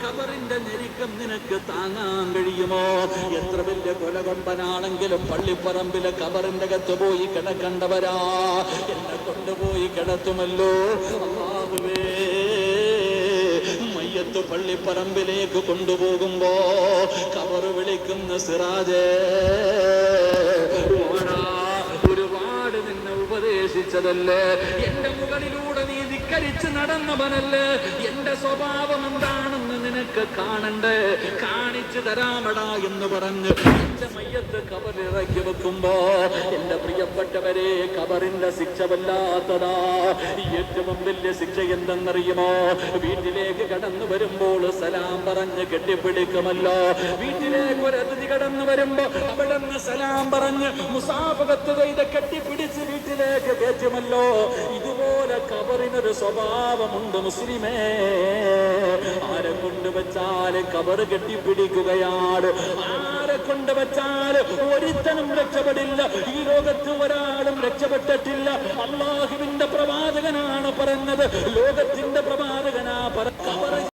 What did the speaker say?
ഖബറിന്റെ ഞെരുക്കം നിനക്ക് താങ്ങാൻ കഴിയുമോ? എത്ര വലിയ കൊലകൊമ്പനാണെങ്കിലും പള്ളിപ്പറമ്പിലെ ഖബറിന്റെ അകത്ത് പോയി കിടക്കണ്ടവരാ. എന്നെ കൊണ്ടുപോയി കിടത്തുമല്ലോ അല്ലാഹുവേ. മയ്യത്ത് പള്ളിപ്പറമ്പിലേക്ക് കൊണ്ടുപോകുമ്പോ ഖബർ വിളിക്കുന്ന സിറാജേ, ഒരുപാട് നിന്നെ ഉപദേശിച്ചതല്ലേ, എന്റെ മുകളിലൂടെ നീ ധിക്കരിച്ച് നടന്നവനല്ലേ, എന്റെ സ്വഭാവം എന്താണെന്ന് നിനക്ക് കാണണ്ടേ, കാണിച്ചു തരാമടാ എന്ന് പറഞ്ഞ് എന്റെ മയ്യത്ത് ഖബറിറക്കി വെക്കുമ്പോ എന്റെ പ്രിയപ്പെട്ടവരെ, ഖബറിന്റെ ശിക്ഷ വല്ലാത്തതാ. ഏറ്റവും വലിയ ശിക്ഷ എന്തെന്നറിയുമോ? വീട്ടിലേക്ക് കടന്നു വരുമ്പോൾ സലാം പറഞ്ഞ് കെട്ടിപ്പിടിക്കുമല്ലോ. വീട്ടിലേക്ക് ഒരു അതിഥി കടന്നു വരുമ്പോ അവിടെ നിന്ന് സലാം പറഞ്ഞ് മുസാഫഹത്ത് ചെയ്ത് കെട്ടിപ്പിടിച്ച് വീട്ടിലേക്ക് കയറ്റുമല്ലോ. ഇതുപോലെ ഖബറിനൊരു സ്വഭാവമുണ്ട് മുസ്ലിമേ. ആരെ കൊണ്ടുവച്ചാൽ ഖബർ കെട്ടിപ്പിടിക്കുകയാണ്. ആരെ കൊണ്ടുവച്ചാൽ ഒരുത്തനും രക്ഷപ്പെടില്ല. ഈ ലോകത്ത് ഒരാളും രക്ഷപ്പെട്ടിട്ടില്ല. അല്ലാഹുവിന്റെ പ്രവാചകനാണ് പറഞ്ഞത്, ലോകത്ത്